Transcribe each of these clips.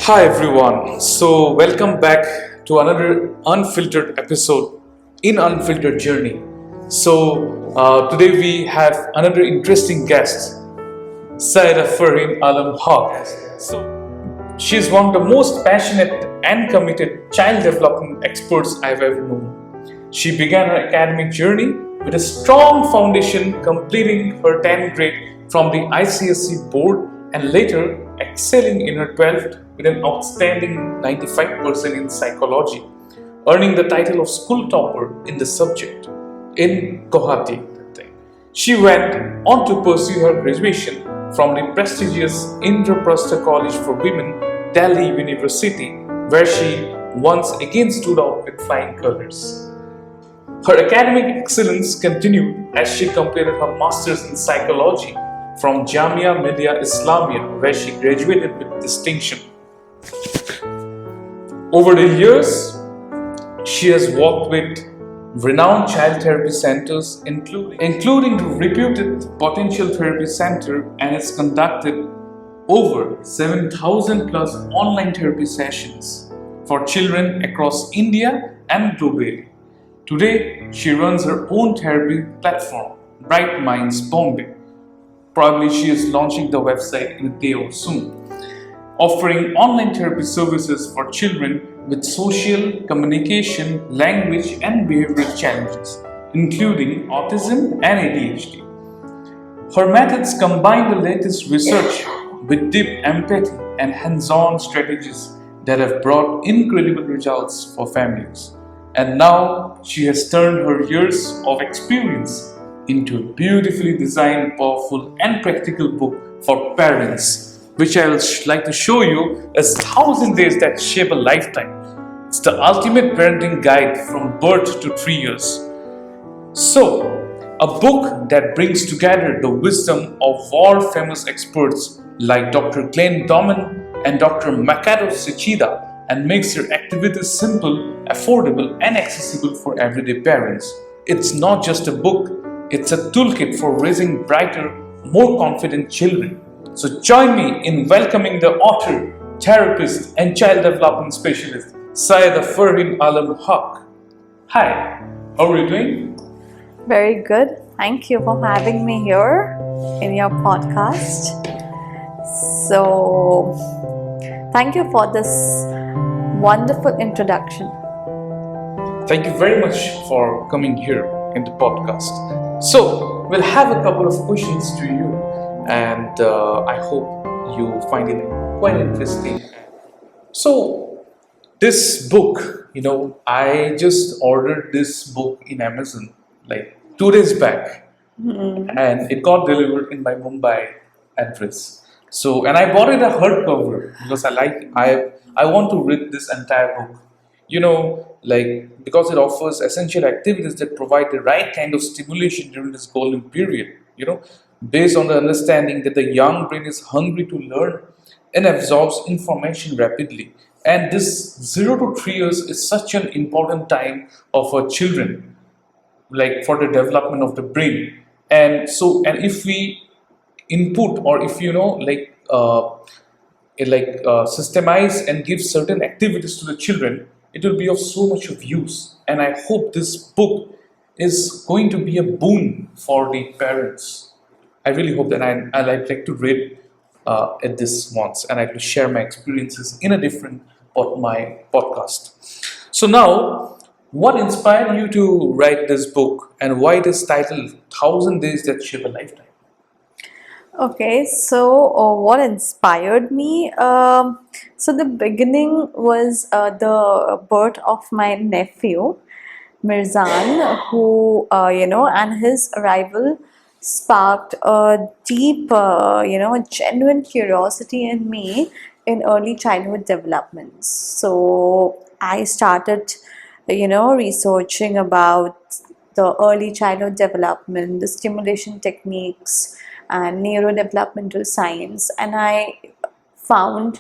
Hi everyone. So welcome back to another unfiltered episode in Unfiltered Journey. Today we have another interesting guest, Syeda Farheen Alam Haque. So she's one of the most passionate and committed child development experts I've ever known. She began her academic journey with a strong foundation, completing her 10th grade from the ICSE board and later excelling in her 12th with an outstanding 95% in psychology, earning the title of school topper in the subject in Guwahati. She went on to pursue her graduation from the prestigious Indraprastha College for Women, Delhi University, where she once again stood out with flying colors. Her academic excellence continued as she completed her master's in psychology from Jamia Millia Islamia, where she graduated with distinction. Over the years, she has worked with renowned child therapy centers, including the reputed Potential Therapy Center, and has conducted over 7,000 plus online therapy sessions for children across India and globally. Today, she runs her own therapy platform, Bright Minds Bombay. Probably she is launching the website in a day or soon, offering online therapy services for children with social, communication, language, and behavioral challenges, including autism and ADHD. Her methods combine the latest research with deep empathy and hands-on strategies that have brought incredible results for families. And now she has turned her years of experience into a beautifully designed, powerful, and practical book for parents, which I would like to show you as 1,000 Days That Shape a Lifetime. It's the ultimate parenting guide from birth to 3 years. So, a book that brings together the wisdom of world famous experts like Dr. Glenn Doman and Dr. Makoto Shichida and makes their activities simple, affordable, and accessible for everyday parents. It's not just a book, it's a toolkit for raising brighter, more confident children. So join me in welcoming the author, therapist, and child development specialist, Syeda Farheen Alam Haque. Hi, how are you doing? Very good. Thank you for having me here in your podcast. So, thank you for this wonderful introduction. Thank you very much for coming here in the podcast. So, we'll have a couple of questions to you, and I hope you find it quite interesting. So, this book, I just ordered this book in Amazon like 2 days back, and it got delivered in my Mumbai address. So, and I bought it a hardcover because I want to read this entire book. Because it offers essential activities that provide the right kind of stimulation during this golden period, based on the understanding that the young brain is hungry to learn and absorbs information rapidly. And this 0 to 3 years is such an important time of our children, like for the development of the brain. And if we input, or if systemize and give certain activities to the children, it will be of so much of use. And I hope this book is going to be a boon for the parents. I really hope that I'd like to read at this once, and I like to share my experiences in a different my podcast. So now, what inspired you to write this book, and why it is titled 1,000 Days That Shape a Lifetime? Okay, so what inspired me? So the beginning was the birth of my nephew, Mirzan, who, and his arrival sparked a deep, genuine curiosity in me in early childhood development. So I started, researching about the early childhood development, the stimulation techniques, and neurodevelopmental science, and I found,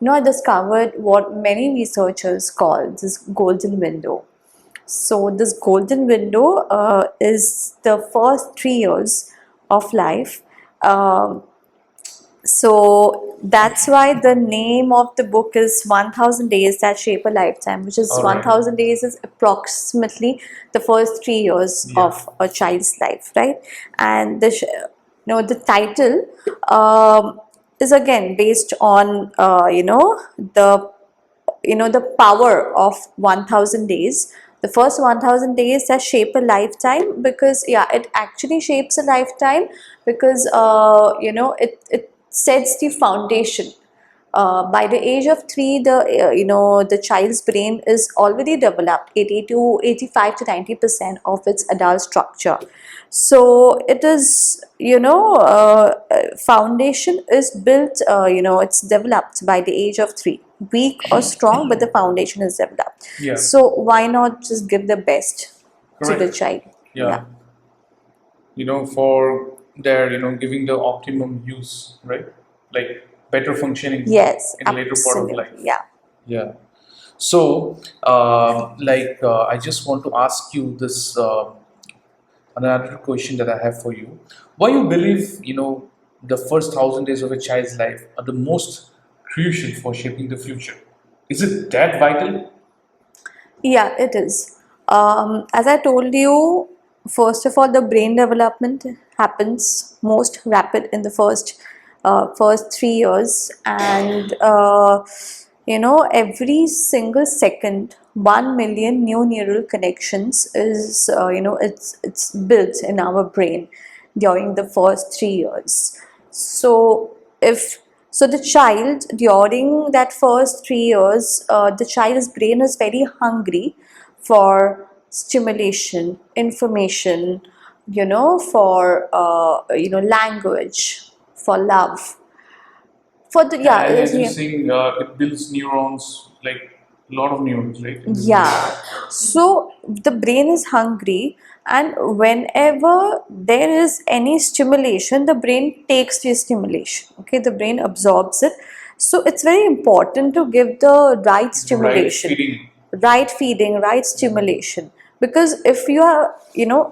I discovered what many researchers call this golden window. So this golden window is the first 3 years of life, So that's why the name of the book is 1000 Days That Shape a Lifetime, which is All right. 1000 days is approximately the first 3 years Yeah. of a child's life, right? And the title is again based on the power of 1000 days. The first 1000 days that shape a lifetime, because yeah, it actually shapes a lifetime, because it sets the foundation. By the age of 3, the child's brain is already developed 80 to 85 to 90% of its adult structure. So it is, foundation is built, it's developed by the age of 3, weak or strong, but the foundation is developed. Yeah. So why not just give the best to the Correct. child? Yeah. For their, giving the optimum use, right? Like better functioning Yes, in the later part of absolutely. life. Yeah. Yeah. So, I just want to ask you this another question that I have for you. Why you believe, the first 1000 days of a child's life are the most crucial for shaping the future? Is it that vital? Yeah, it is. As I told you, first of all, the brain development happens most rapid in the first 3 years, and every single second, 1 million new neural connections is it's built in our brain during the first 3 years. So if so the child, during that first 3 years, the child's brain is very hungry for stimulation, information, for language, for love, for the yeah, And as you're yeah. saying, it builds neurons, like a lot of neurons, right? in the brain. Yeah, so the brain is hungry, and whenever there is any stimulation, the brain takes the stimulation. Okay, the brain absorbs it. So it's very important to give the right stimulation, feeding. right feeding, right stimulation. Because if you are,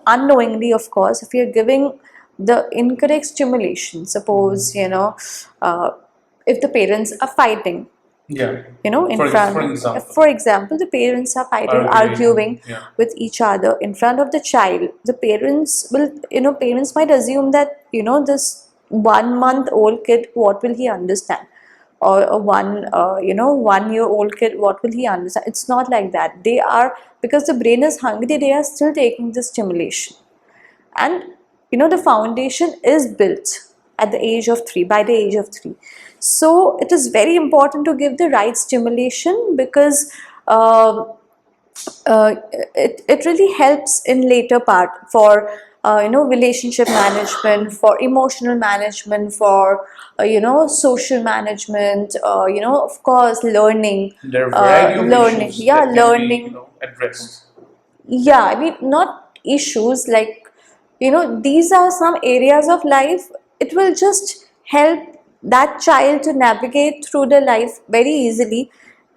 unknowingly, of course, if you're giving the incorrect stimulation, suppose, if the parents are fighting, Yeah. in For front, example. for example, the parents are fighting, arguing Yeah. with each other in front of the child. The parents might assume that, this 1 month old kid, what will he understand? Or a 1 year old kid, what will he understand? It's not like that. They are, because the brain is hungry, they are still taking the stimulation. And the foundation is built at the age of 3, by the age of 3. So it is very important to give the right stimulation, because uh, it really helps in later part for relationship management, for emotional management, for social management, of course, learning, There are variety of learning, issues yeah, that can be, learning. addressed. Yeah, I mean, not issues like, these are some areas of life. It will just help that child to navigate through the life very easily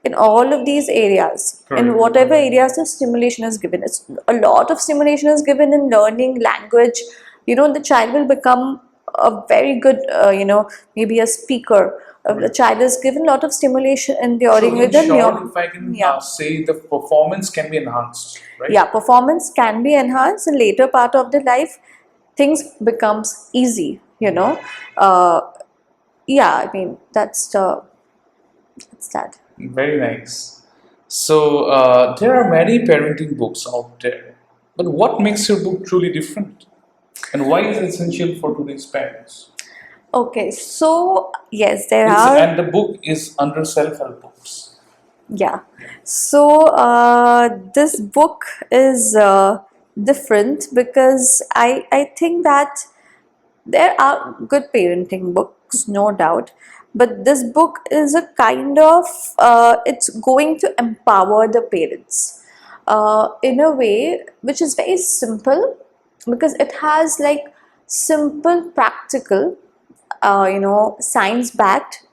in all of these areas, in Correct. whatever areas the stimulation is given. It's a lot of stimulation is given in learning language. The child will become a very good, maybe a speaker. The child is given a lot of stimulation in So during in with the short, if I can yeah. say, the performance can be enhanced, right? Yeah, performance can be enhanced in later part of the life. Things becomes easy, uh, yeah, I mean, that's that. Very nice. So there are many parenting books out there, but what makes your book truly different, and why is it essential for today's parents? Okay, so yes, there It's are. and the book is under self-help books. Yeah. So this book is different, because I think that there are good parenting books, no doubt, but this book is a kind of, it's going to empower the parents in a way which is very simple, because it has like simple, practical, science backed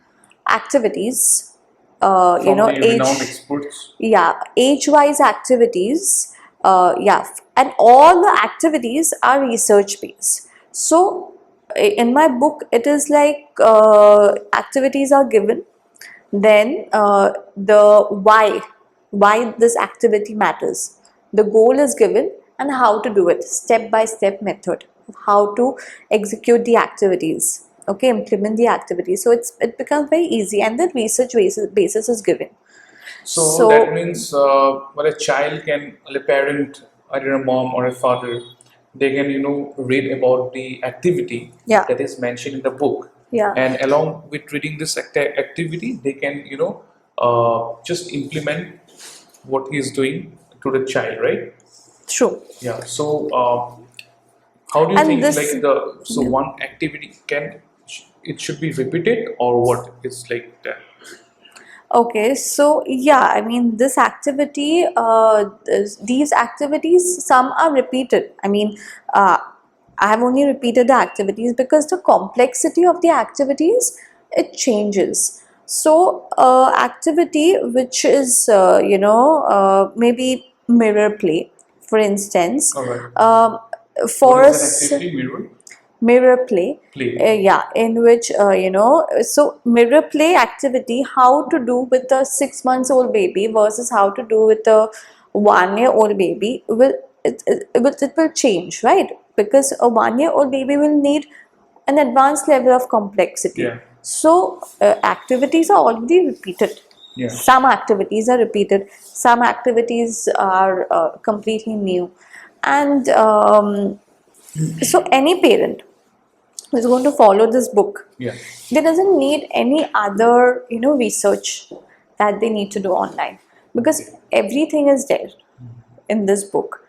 activities, From the renowned age, experts. yeah, age wise activities, yeah, and all the activities are research based. So in my book it is like activities are given, then the why this activity matters, the goal is given, and how to do it, step by step method, how to execute the activities, okay, implement the activities. So it becomes very easy, and the research basis is given. So that So means, well, a child can, a parent, either a mom or a father, they can, read about the activity yeah, that is mentioned in the book, yeah, and along with reading this activity, they can, just implement what he is doing to the child, right? true. Yeah. So, how do you And think, this, like so one activity can, it should be repeated, or what? It's like that. okay, so yeah, I mean, this activity, these activities, some are repeated. I mean, uh, I have only repeated the activities because the complexity of the activities, it changes. So, activity which is, maybe mirror play, for instance, All right. What for is an us, activity? mirror play, Play. yeah, in which so mirror play activity, how to do with a 6 months old baby versus how to do with a 1 year old baby will, it will change, right? Because a 1 year old baby will need an advanced level of complexity. Yeah. So activities are already repeated. Yeah. Some activities are repeated, some activities are completely new. And so any parent who's going to follow this book, Yeah. they doesn't need any other research that they need to do online, because everything is there in this book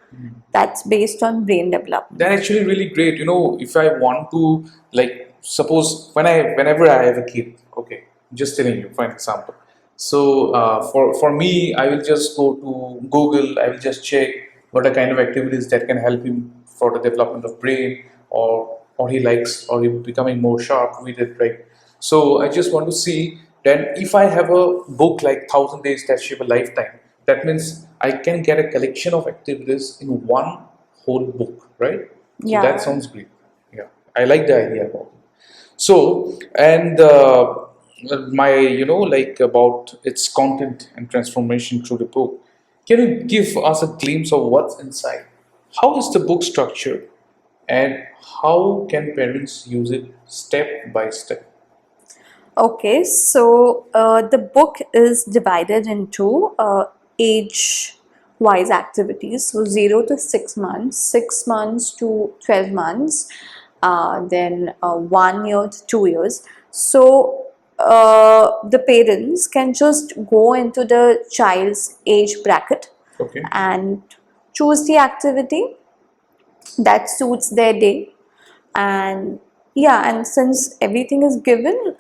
that's based on brain development. That actually really great. If I want to, like, suppose whenever I have a kid, okay, just telling you for example. So for me, I will just go to Google. I will just check what are kind of activities that can help him for the development of brain, or he likes, or he becoming more sharp with it, right? So I just want to see. Then if I have a book like 1,000 Days That Shape a Lifetime, that means I can get a collection of activities in one whole book, right? So that Yeah. sounds great. Yeah, I like the idea about it. So, and my, like about its content and transformation through the book. Can you give us a glimpse of what's inside? How is the book structured, and how can parents use it step by step? Okay, so the book is divided into age wise activities. So 0 to 6 months, 6 months to 12 months, then 1 year to 2 years. So the parents can just go into the child's age bracket Okay. and choose the activity that suits their day. And yeah, and since everything is given,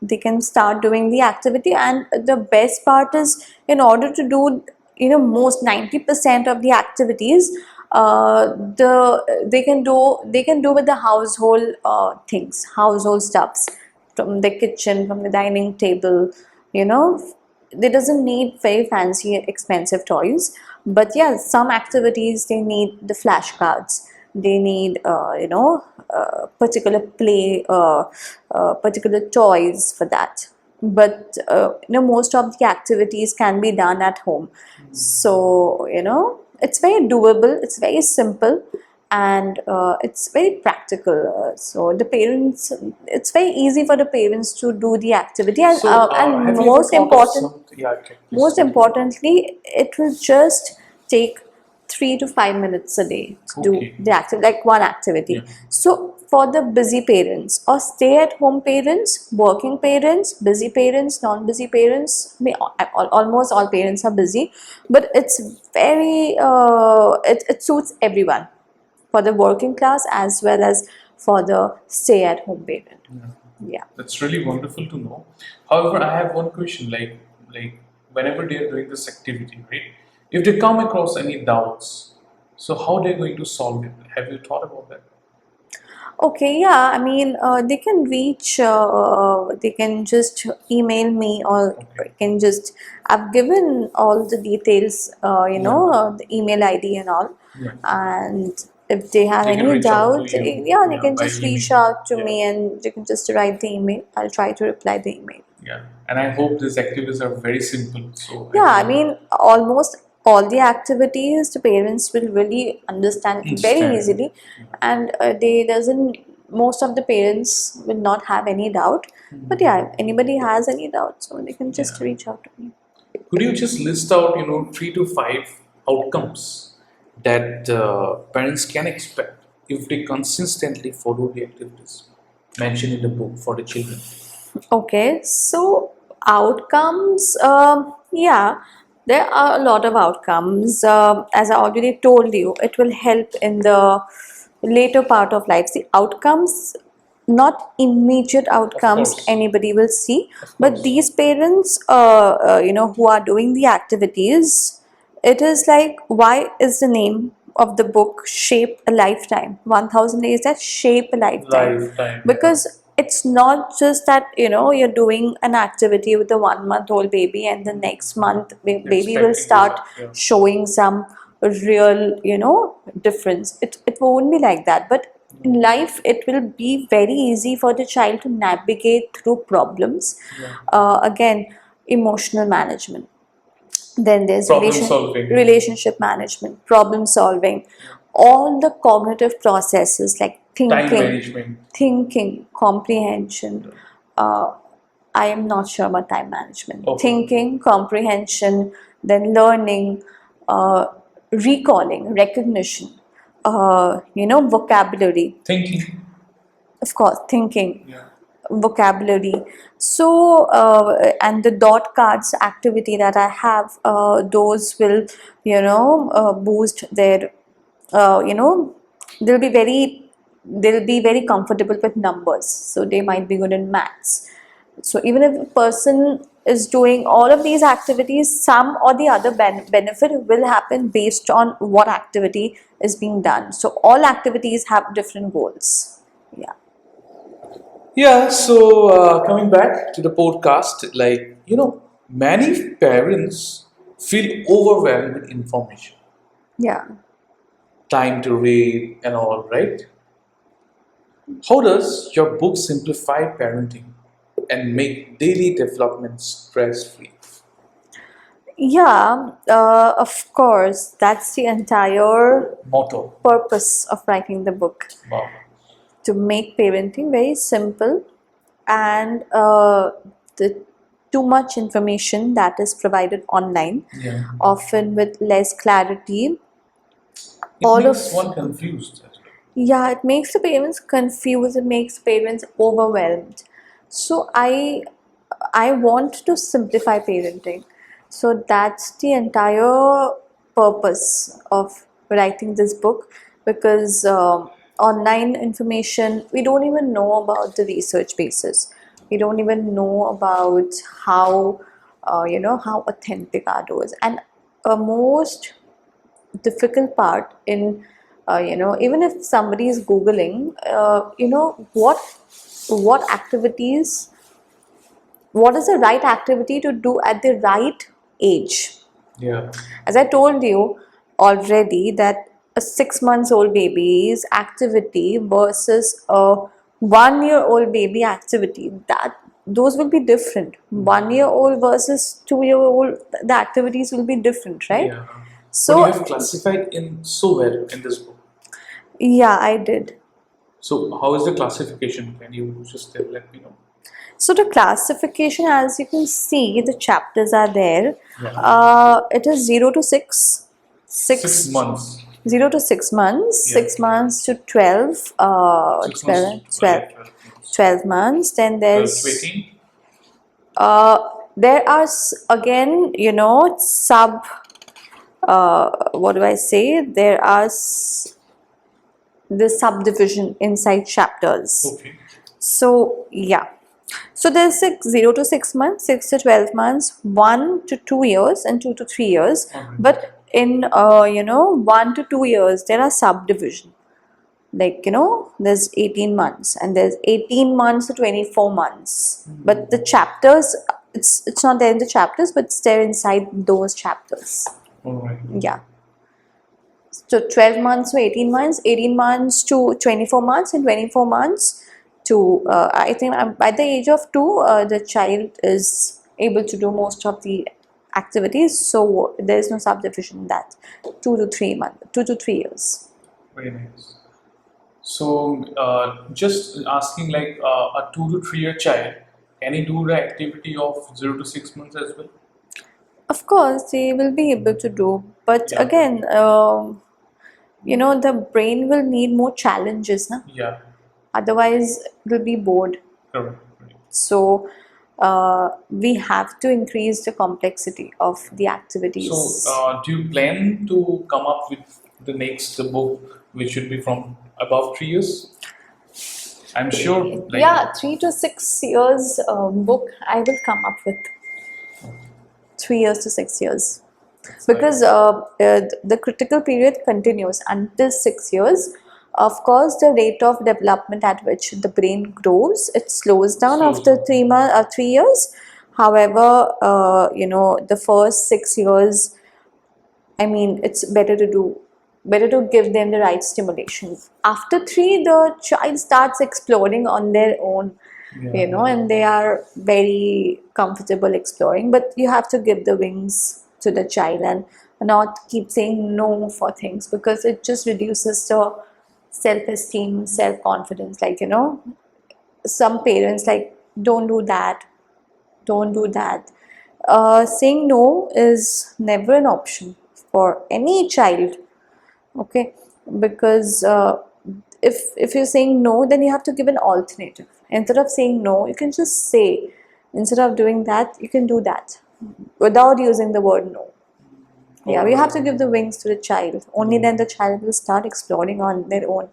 they can start doing the activity. And the best part is, in order to do most 90% of the activities, they can do with the household things, household stuffs, from the kitchen, from the dining table, you know they doesn't need very fancy expensive toys. But yeah, some activities, they need the flashcards, they need particular play, particular toys for that. But most of the activities can be done at home. So it's very doable, it's very simple, and it's very practical. So the parents, it's very easy for the parents to do the activity. And So, and have you ever most thought of important, something? Yeah, okay, please most continue. importantly, it will just take 3 to 5 minutes a day to do Okay. the activity, like one activity. Yeah. So for the busy parents or stay-at-home parents, working parents, busy parents, non-busy parents, almost all parents are busy, but it's very it suits everyone, for the working class as well as for the stay-at-home parent. Yeah. That's really wonderful to know. However, I have one question. Like whenever they are doing this activity, right? If they come across any doubts, so how they're going to solve it? Have you thought about that? Okay, yeah, I mean, they can just email me, or Okay. can just, I've given all the details, Yeah. the email ID and all. Yeah. And if they have They can any reach out to doubt, you, yeah, they yeah, can by just reach email. out to Yeah. me and you can just write the email. I'll try to reply the email. Yeah, and I hope these activities are very simple. So Yeah, I think mean, almost all the activities the parents will really understand it very understand. easily, and they doesn't. Most of the parents will not have any doubt. But yeah, if anybody has any doubt, so they can just Yeah. reach out to me. Could you just list out, 3 to 5 outcomes that parents can expect if they consistently follow the activities mentioned in the book for the children? Okay, so outcomes, yeah, there are a lot of outcomes. As I already told you, it will help in the later part of life. See, outcomes, not immediate outcomes course. anybody will see, Of but course. these parents, who are doing the activities, it is like, why is the name of the book Shape a Lifetime? 1000 days that shape a lifetime. Lifetime, Because it's not just that you're doing an activity with a 1 month old baby and the next month baby will Expecting start result, yeah. showing some real difference. It won't be like that, but in life it will be very easy for the child to navigate through problems. Yeah. Again, emotional management, then there's Problem solving. relationship management, problem solving, all the cognitive processes like Time management. thinking, comprehension. Uh, I am not sure about time management. Okay. Thinking, comprehension, then learning, recalling, recognition, vocabulary. Thinking. Of course, thinking, Yeah. vocabulary. So and the dot cards activity that I have, those will boost their they'll be very comfortable with numbers, so they might be good in maths. So even if a person is doing all of these activities, some or the other benefit will happen based on what activity is being done. So all activities have different goals. Yeah. Yeah, so coming back to the podcast, many parents feel overwhelmed with information, Yeah. time to read, and all, right? How does your book simplify parenting and make daily development stress free? Yeah, of course, that's the entire Motto. purpose of writing the book, Wow. to make parenting very simple, and the too much information that is provided online, Yeah. often with less clarity. It All makes of one confused as well. Yeah, it makes the parents confused, it makes parents overwhelmed. So I want to simplify parenting. So that's the entire purpose of writing this book, because online information, we don't even know about the research basis. We don't even know about how how authentic are those. And most difficult part in even if somebody is googling, what activities, what is the right activity to do at the right age. Yeah. As I told you already, that a 6 months old baby's activity versus a 1 year old baby activity, that those will be different. 1 year old versus 2 year old, the activities will be different, right? Yeah. So But you have classified in so well in this book. yeah, I did. So how is the classification? Can you just let me know? So the classification, as you can see, the chapters are there. Yeah. It is 0 to 6. 6 months. 0 to 6 months, Yeah. 6 months to 12, 6 months. 12 months. Then 12 to there's 18. there are again, sub, what do I say? There are the subdivision inside chapters. Okay. So yeah. So there's 0 to 6 months, 6 to 12 months, 1 to 2 years, and 2 to 3 years. Alright. But in 1 to 2 years, there are subdivision. Like there's 18 months, and there's 18 months to 24 months. But the chapters, it's not there in the chapters, but it's there inside those chapters. All right. Yeah. So 12 months to 18 months, 18 months to 24 months, and 24 months to, I think by the age of 2, the child is able to do most of the activities. So there is no subdivision in that. 2 to 3 months, 2 to 3 years. Very nice. So, just asking, like a 2 to 3 year child, can he do the activity of 0 to 6 months as well? Of course, they will be able to do, but Yeah. again, the brain will need more challenges, na? Yeah, Otherwise, it will be bored. correct. Correct. So, we have to increase the complexity of the activities. So, do you plan to come up with the next book, which should be from above 3 years? I'm sure, like, Yeah, 3 to 6 years book I will come up with. 3 years to 6 years. Because the critical period continues until 6 years. Of course, the rate of development at which the brain grows, it slows down Slows after down. 3 years. However, the first 6 years, I mean, it's better to give them the right stimulation. After 3, the child starts exploring on their own, and they are very comfortable exploring. But you have to give the wings to the child and not keep saying no for things, because it just reduces the self-esteem, self-confidence. Like, some parents like, don't do that, don't do that. Saying no is never an option for any child, okay? Because if you're saying no, then you have to give an alternative. Instead of saying no, you can just say, instead of doing that, you can do that without using the word no. Yeah, we have to give the wings to the child. Only then the child will start exploring on their own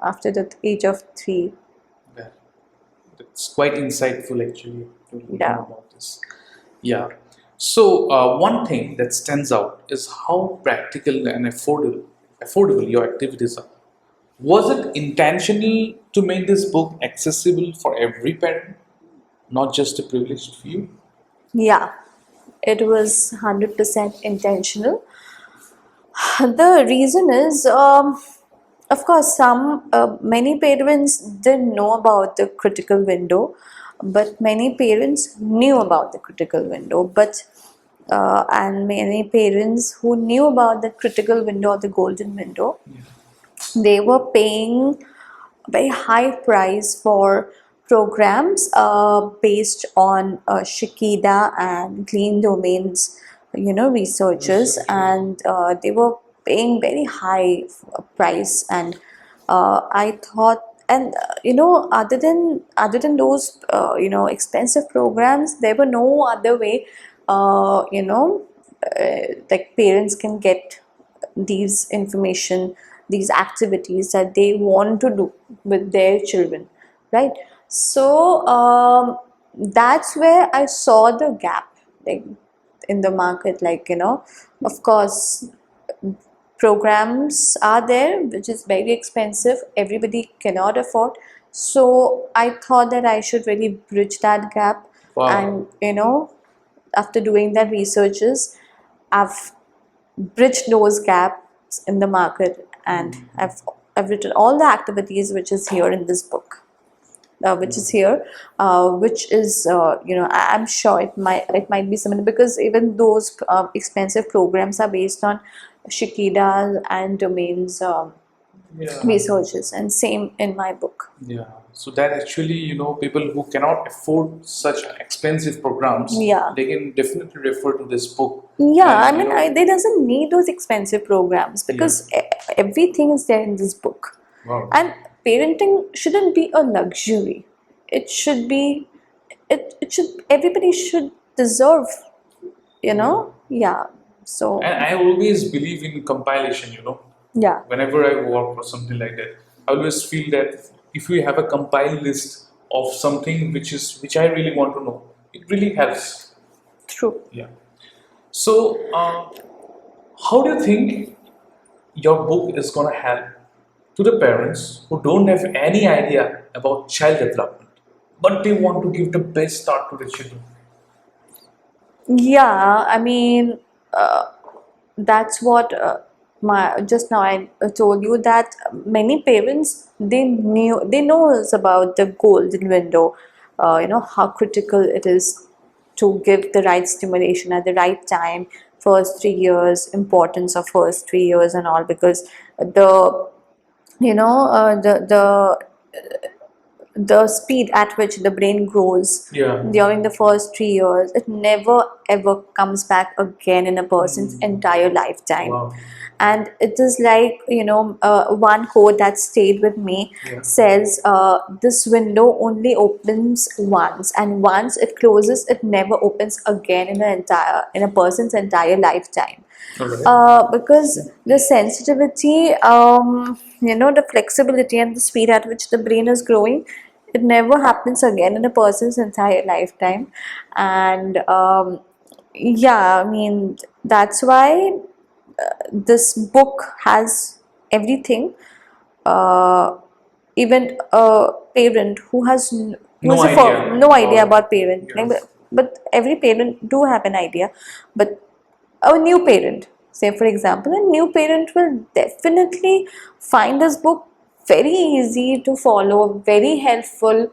after the age of 3. that, that's quite insightful actually to learn Yeah. about this. Yeah. So, one thing that stands out is how practical and affordable your activities are. Was it intentional to make this book accessible for every parent, not just a privileged few? Yeah, it was 100% intentional. The reason is, of course, many parents didn't know about the critical window, but many parents knew about the critical window. And many parents who knew about the critical window or the golden window, they were paying a very high price for programs based on Shikida and clean domains, researchers, and they were paying very high price. And I thought, and other than those expensive programs, there were no other way, like parents can get these information, these activities that they want to do with their children, right? So that's where I saw the gap, like, in the market. Like, of course, programs are there which is very expensive, everybody cannot afford. So I thought that I should really bridge that gap. Wow. And after doing that researches, I've bridged those gaps in the market, and I've written all the activities which is here in this book, which is here, which is I'm sure it might be similar, because even those expensive programs are based on Shikida and domains researches, and same in my book. Yeah. So that actually, people who cannot afford such expensive programs, Yeah. they can definitely refer to this book. Yeah, And, I mean, they doesn't need those expensive programs, because everything is there in this book. Wow. And parenting shouldn't be a luxury. It should be, it should, everybody should deserve, yeah. So, And I always believe in compilation. yeah, Whenever I work or something like that, I always feel that if we have a compiled list of something which I really want to know, it really helps. true. Yeah. So, how do you think your book is gonna help to the parents who don't have any idea about child development, but they want to give the best start to their children? Yeah, I mean, that's what just now I told you that many parents, they knows about the golden window, how critical it is to give the right stimulation at the right time, first 3 years, importance of first 3 years and all, because the the speed at which the brain grows during the first 3 years, it never ever comes back again in a person's entire lifetime. Wow. And it is like, one quote that stayed with me says, this window only opens once, and once it closes, it never opens again in a person's entire lifetime. Because the sensitivity, the flexibility and the speed at which the brain is growing, it never happens again in a person's entire lifetime. And yeah, I mean, that's why this book has everything. Even a parent who has No who's idea. no idea about parenting, Yes. but every parent do have an idea. But a new parent, say for example, a new parent will definitely find this book very easy to follow, very helpful,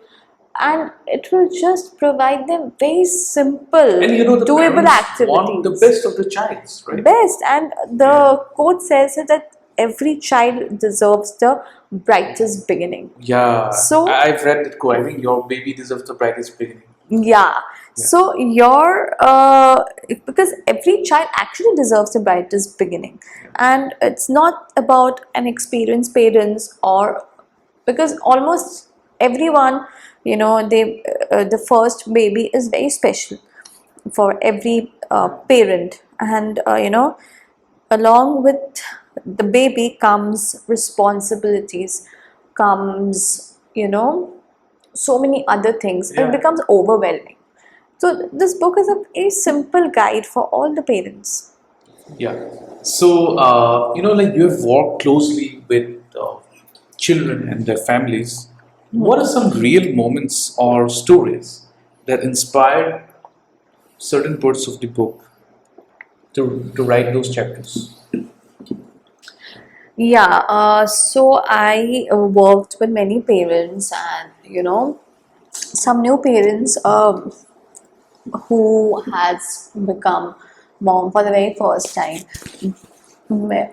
and it will just provide them very simple, And the doable parents want the activities. best of the child, right? Best, and the quote says it that every child deserves the brightest beginning. Yeah. So I've read that quote. I think your baby deserves the brightest beginning. yeah. So your because every child actually deserves the brightest beginning, and it's not about an experienced parents, or because almost everyone, they the first baby is very special for every parent, and along with the baby comes responsibilities, comes so many other things. It becomes overwhelming. So this book is a very simple guide for all the parents. Yeah. So, like you have worked closely with children and their families. What are some real moments or stories that inspired certain parts of the book to write those chapters? Yeah, so I worked with many parents, and some new parents who has become mom for the very first time.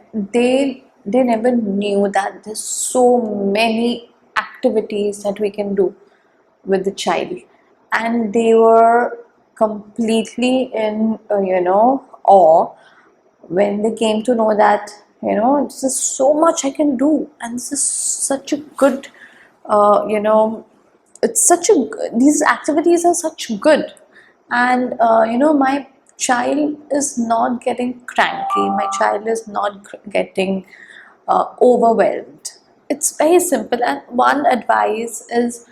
They never knew that there's so many activities that we can do with the child, and they were completely in awe when they came to know that this is so much I can do, and this is such a good it's such a these activities are such good. And my child is not getting cranky, my child is not getting overwhelmed. It's very simple, and one advice is,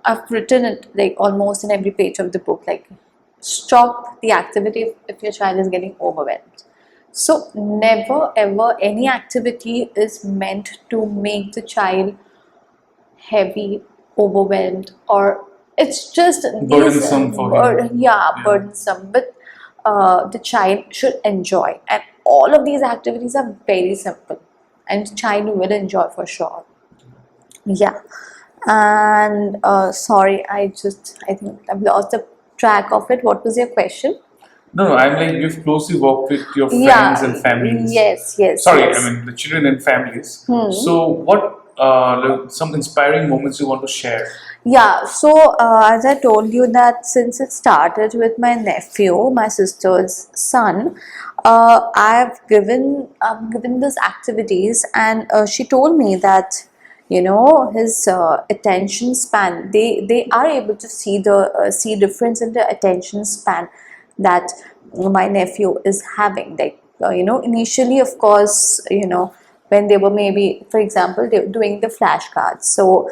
I've written it like almost in every page of the book, like, stop the activity if your child is getting overwhelmed. So never ever any activity is meant to make the child heavy, overwhelmed, or it's just Burdensome for him. yeah, burdensome. But the child should enjoy, and all of these activities are very simple, and the child will enjoy for sure. Yeah. And sorry, I think I've lost the track of it. What was your question? No, I'm like you've closely worked with your Yeah, friends and families. yes, Sorry, yes. I mean the children and families. So, what like some inspiring moments you want to share? Yeah, so as I told you that since it started with my nephew, my sister's son, I've given these activities, and she told me that his attention span, they are able to see difference in the attention span that my nephew is having. Like initially, of course, when they were, maybe for example, they were doing the flashcards. So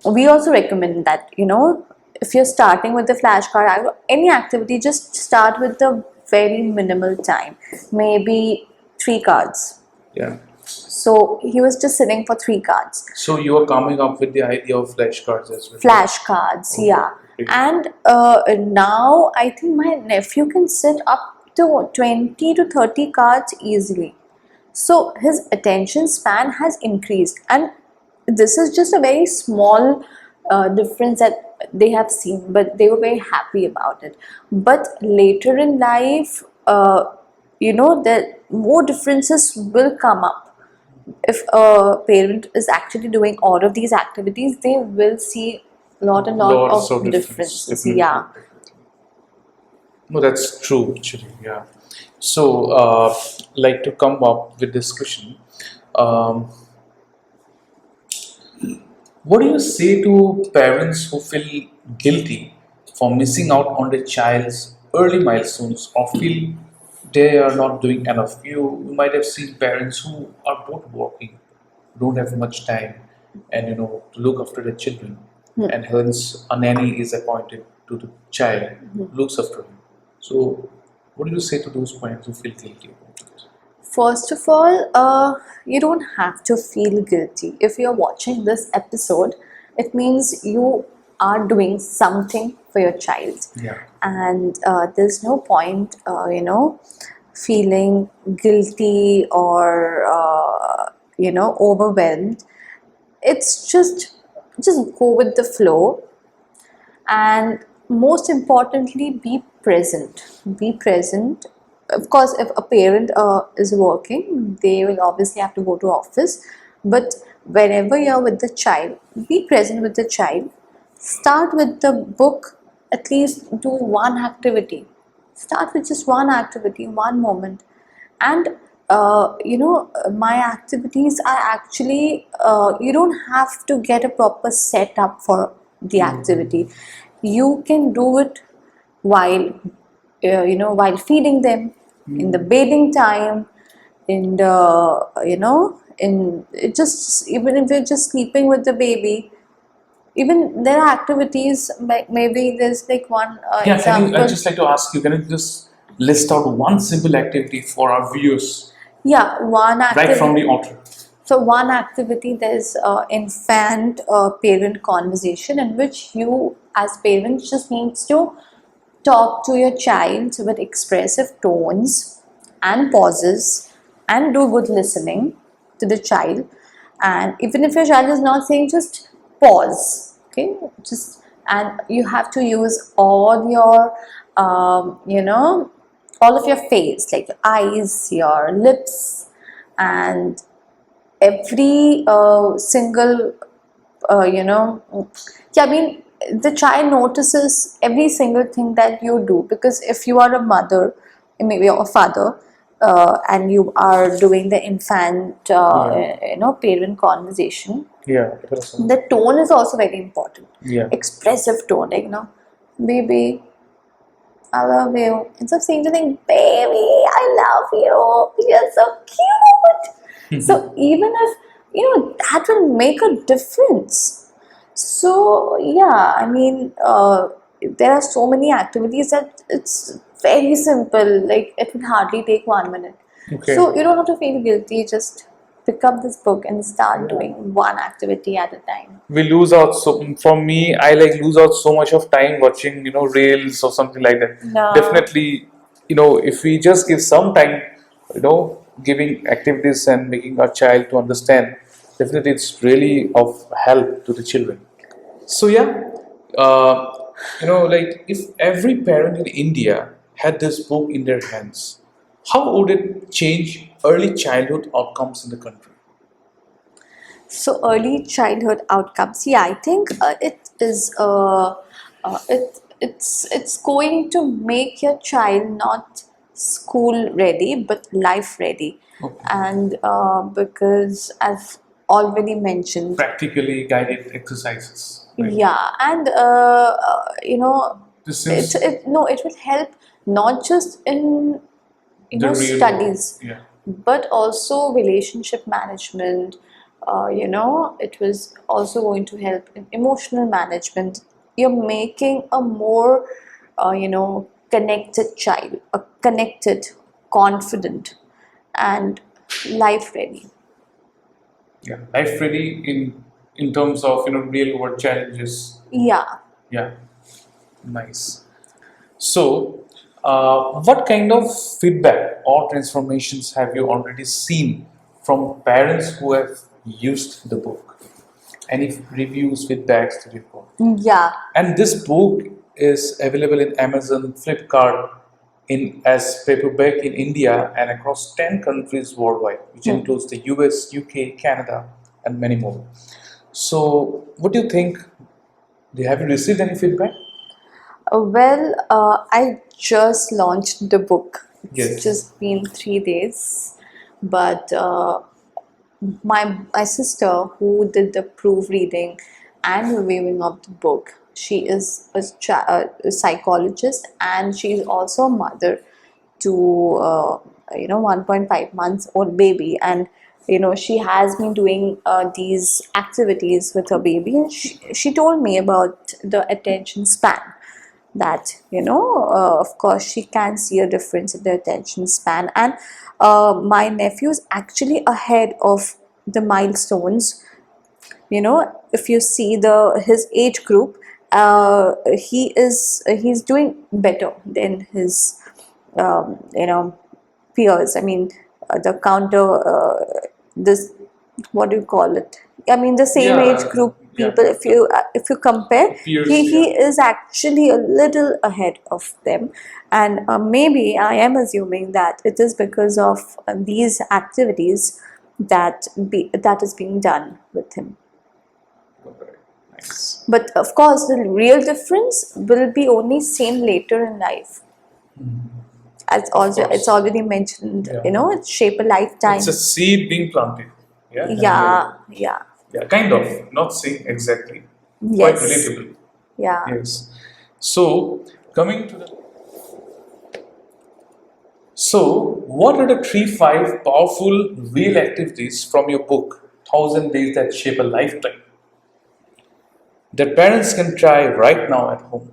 we also recommend that if you're starting with the flashcard, any activity, just start with the very minimal time, maybe 3 cards. Yeah. So he was just sitting for 3 cards. So you are coming up with the idea of flashcards as well. Flashcards, Okay, yeah. great. And now I think my nephew can sit up to 20 to 30 cards easily. So his attention span has increased, and this is just a very small difference that they have seen, but they were very happy about it. But later in life, that more differences will come up. If a parent is actually doing all of these activities, they will see lot and lot Lots of of difference. differences. Definitely. Yeah. No, that's true actually. Yeah. So, like to come up with this question, um, what do you say to parents who feel guilty for missing out on their child's early milestones or feel they are not doing enough? You might have seen parents who are both working, don't have much time, and to look after their children, and hence a nanny is appointed to the child, looks after him. So, what do you say to those parents who feel guilty about it? First of all, you don't have to feel guilty. If you're watching this episode, it means you are doing something for your child. Yeah. And there's no point, feeling guilty or, overwhelmed. It's just go with the flow, and most importantly, be present. Of course, if a parent is working, they will obviously have to go to office, but whenever you're with the child, be present with the child. Start with the book. At least do one activity. Start with just one activity, one moment. And my activities are actually, you don't have to get a proper setup for the activity. You can do it while while feeding them, in the bathing time, in the in it just, even if you're just sleeping with the baby. Even there are activities, like maybe there's like one Yeah, example. I'd just like to ask you, can you just list out one simple activity for our viewers Yeah, one right from activity. the author? So one activity, there's infant parent conversation, in which you as parents just needs to talk to your child with expressive tones and pauses, and do good listening to the child. And even if your child is not saying, just pause. Okay, just, and you have to use all your all of your face, like your eyes, your lips, and every single yeah, I mean, the child notices every single thing that you do, because if you are a mother, maybe a father, and you are doing the infant parent conversation, Yeah. the tone is also very important. Yeah. Expressive tone, like, baby, I love you. Instead of saying something, baby, I love you. You're so cute. So even if that will make a difference. So yeah, I mean, there are so many activities that it's very simple. Like, it will hardly take 1 minute. Okay. So you don't have to feel guilty. Just pick up this book and start doing one activity at a time. We lose out, so for me, I like lose out so much of time watching reels or something like that. No. Definitely, if we just give some time, giving activities and making our child to understand, definitely it's really of help to the children. So yeah, like if every parent in India had this book in their hands, how would it change early childhood outcomes in the country? So early childhood outcomes. Yeah, I think it is. It's going to make your child not school ready, but life ready. Okay. And because I've already mentioned. Practically guided exercises. Right? Yeah, and This is it will help not just in the real studies, yeah. but also relationship management. It was also going to help in emotional management. You're making a more connected child, a connected, confident, and life ready. Yeah, life ready in terms of real world challenges. Yeah. Yeah, nice. So, What kind of feedback or transformations have you already seen from parents who have used the book? Any reviews, feedbacks that you've got? Yeah. And this book is available in Amazon, Flipkart, in as paperback in India and across 10 countries worldwide, which includes the US, UK, Canada, and many more. So, what do you think? Have you received any feedback? I just launched the book. It's Yes. just been 3 days, but my sister who did the proofreading and reviewing of the book, she is a psychologist, and she is also a mother to 1.5 months old baby, and she has been doing these activities with her baby, and she told me about the attention span, that of course she can see a difference in the attention span, and my nephew is actually ahead of the milestones. If you see the his age group, he's doing better than his peers. I mean, the counter, this, what do you call it, I mean the same age group people, if you compare, Peers, he is actually a little ahead of them, and maybe I am assuming that it is because of these activities that is being done with him. Nice. But of course, the real difference will be only seen later in life. As also, course. it's already mentioned, Yeah. it's shape a lifetime. It's a seed being planted. Yeah. Yeah, yeah, Yeah, kind of. Not seeing exactly. Quite yes, relatable. yeah. Yes. So coming to the what are the 3-5 powerful real activities from your book, 1,000 Days That Shape a Lifetime, that parents can try right now at home?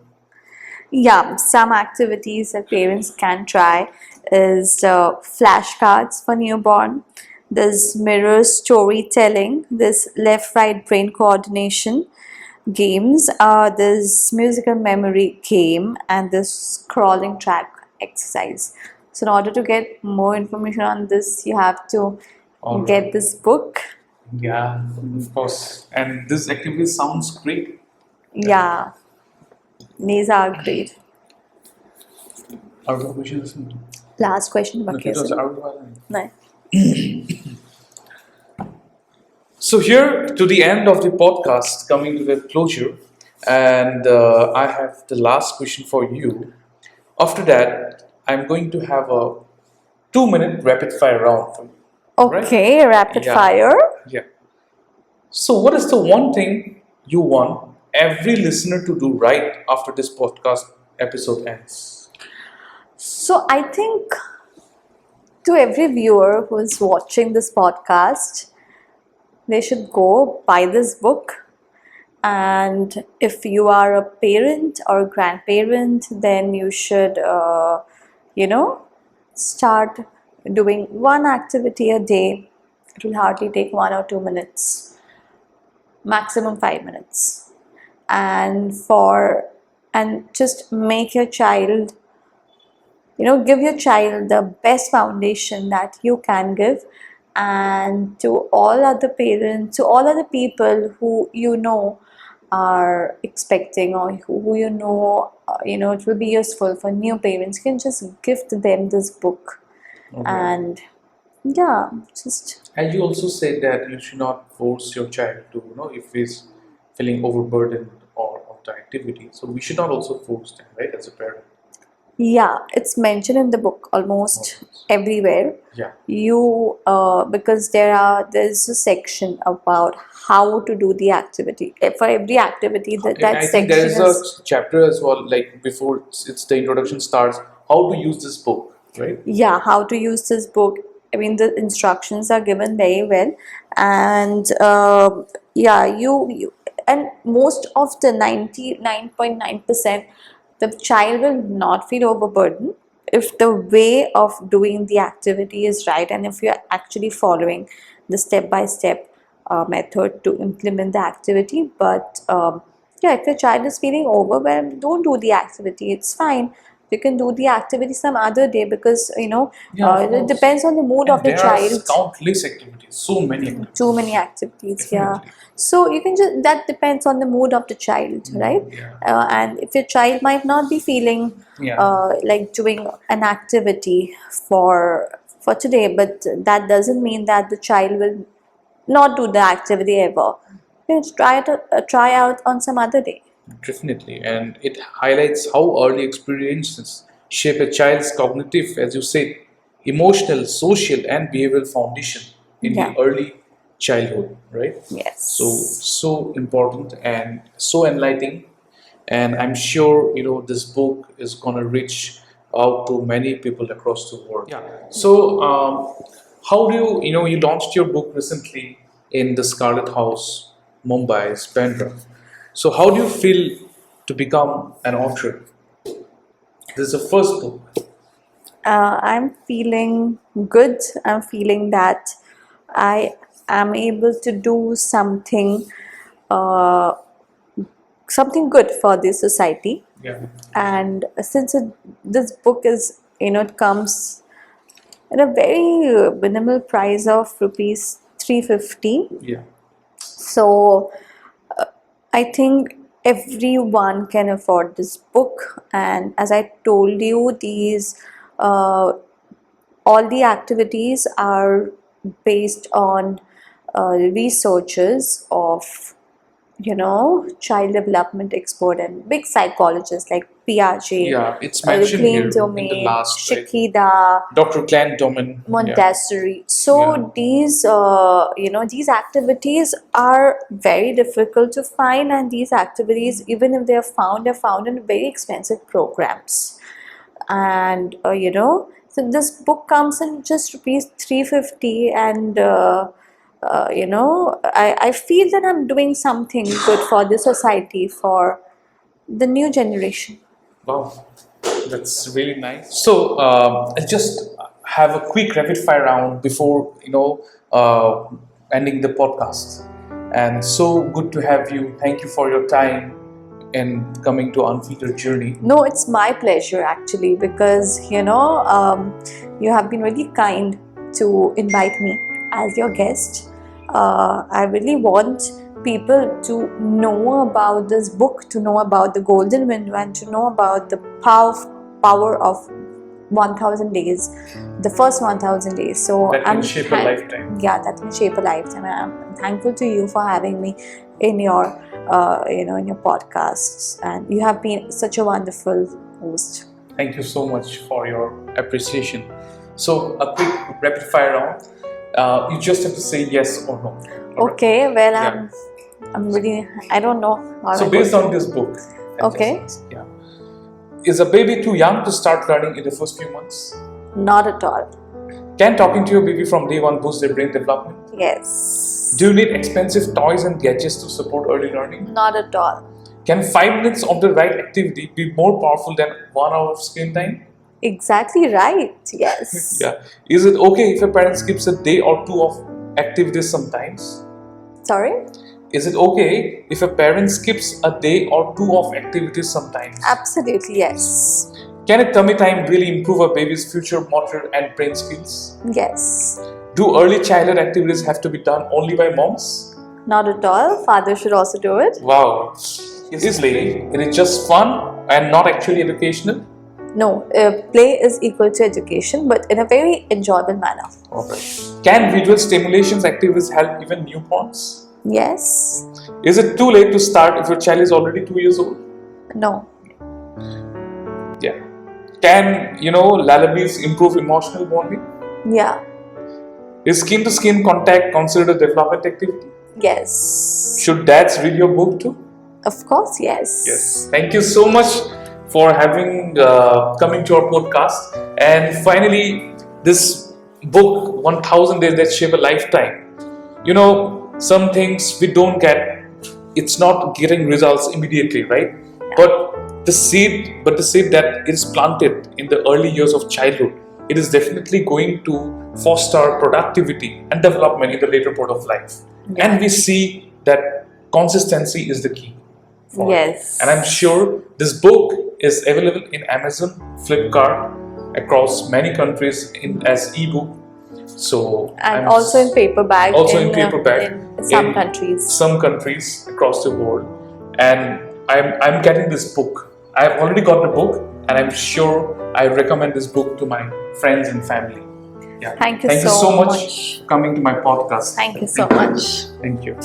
Yeah, some activities that parents can try is flashcards for newborn. There's mirror storytelling. There's left-right brain coordination games. There's musical memory game, and this scrolling track exercise. So in order to get more information on this, you have to All right. get this book. Yeah, of course. And this activity sounds great. Yeah, these are great. Out of questions. Last question No, बाकी it was है out of नहीं. So here to the end of the podcast, coming to the closure, and I have the last question for you. After that, I'm going to have a 2-minute rapid fire round for you. Okay, rapid Yeah. fire. Yeah. So, what is the one thing you want every listener to do right after this podcast episode ends? So I think to every viewer who is watching this podcast, they should go buy this book. And if you are a parent or a grandparent, then you should, start doing one activity a day. It will hardly take 1 or 2 minutes, maximum 5 minutes. And just make your child, give your child the best foundation that you can give. And to all other parents, to all other people who are expecting, or who it will be useful for new parents, you can just gift them this book. Okay. And yeah, just And you also said that you should not force your child to, if he's feeling overburdened or of the activity. So we should not also force them, right, as a parent. yeah, it's mentioned in the book almost everywhere. Yeah. You because there's a section about how to do the activity. For every activity, that I think section there is is, a chapter as well, like before it's the introduction starts, how to use this book, right? yeah, how to use this book. I mean, the instructions are given very well, and yeah, you and most of the 99.9%, the child will not feel overburdened if the way of doing the activity is right, and if you are actually following the step-by-step method to implement the activity. But yeah, if your child is feeling overwhelmed, don't do the activity. It's fine. You can do the activity some other day because Yeah, of it course. depends on the mood And of the there are child. countless activities, so many activities. Too many activities, yeah. Definitely. So you can just, that depends on the mood of the child, right? Yeah. And if your child might not be feeling Yeah. like doing an activity for today, but that doesn't mean that the child will not do the activity ever. You can try out on some other day. Definitely, and it highlights how early experiences shape a child's cognitive, as you said, emotional, social, and behavioral foundation in Yeah. the early childhood, right? Yes. So important and so enlightening, and I'm sure this book is gonna reach out to many people across the world. Yeah. So, how do you launched your book recently in the Scarlet House, Mumbai, Bandra. So, how do you feel to become an author? This is the first book. I'm feeling good. I'm feeling that I am able to do uh, something good for the society. Yeah. And since this book is, it comes at a very minimal price of rupees 350. Yeah. So I think everyone can afford this book. And as I told you, these all the activities are based on researchers of child development expert and big psychologists like Piaget, Yeah, it's mentioned Klein here in the Domain, last, right? Shikida, Dr. Clan Domin. Yeah. Montessori. So Yeah. these activities are very difficult to find, and these activities, even if they're found in very expensive programs. And so this book comes in just rupees 350, and I feel that I'm doing something good for the society, for the new generation. Wow, that's really nice. So, I'll just have a quick rapid fire round before ending the podcast. And so good to have you. Thank you for your time and coming to Unfiltered Journey. No, it's my pleasure actually, because you have been really kind to invite me as your guest. I really want people to know about this book, to know about the golden window, and to know about the power of 1000 days, the first 1000 days. So That can shape a lifetime. Yeah, that can shape a lifetime. I'm thankful to you for having me in your in your podcasts, and you have been such a wonderful host. Thank you so much for your appreciation. So, a quick rapid fire round. You just have to say yes or no. All right? Okay, well, Yeah. I'm really, I don't know how So, I'm based going on this book, I Okay. just- yeah. Is a baby too young to start learning in the first few months? to- Not at all. Can talking to your baby from day one boost their brain development? Yes. Do you need expensive toys and gadgets to support early learning? Not at all. Can 5 minutes of the right activity be more powerful than 1 hour of screen time? Exactly right. Yes. Yeah. Is it okay if a parent skips a day or two of activities sometimes? Sorry? Is it okay if a parent skips a day or two of activities sometimes? Absolutely yes. Can a tummy time really improve a baby's future motor and brain skills? Yes. Do early childhood activities have to be done only by moms? Not at all. Father should also do it. Wow. Is play it is just fun and not actually educational? No, play is equal to education, but in a very enjoyable manner. Alright. Can visual stimulations activities help even newborns? Yes. Is it too late to start if your child is already 2 years old? No. Yeah. Can lullabies improve emotional bonding? Yeah. Is skin to skin contact considered a development activity? Yes. Should dads read your book too? Of course, yes. Yes. Thank you so much for having coming to our podcast. And finally, this book, 1000 Days That Shape a Lifetime. Some things we don't get. It's not getting results immediately, right? But the seed that is planted in the early years of childhood, it is definitely going to foster productivity and development in the later part of life. Yeah. And we see that consistency is the key. Yes. And I'm sure this book is available in Amazon, Flipkart, across many countries as ebook. So And also in paperback. Also in paperback in some countries. Some countries across the world. And I'm getting this book. I've already got the book, and I'm sure I recommend this book to my friends and family. Yeah. Thank you so so much much for coming to my podcast. Thank you so much. Thank you.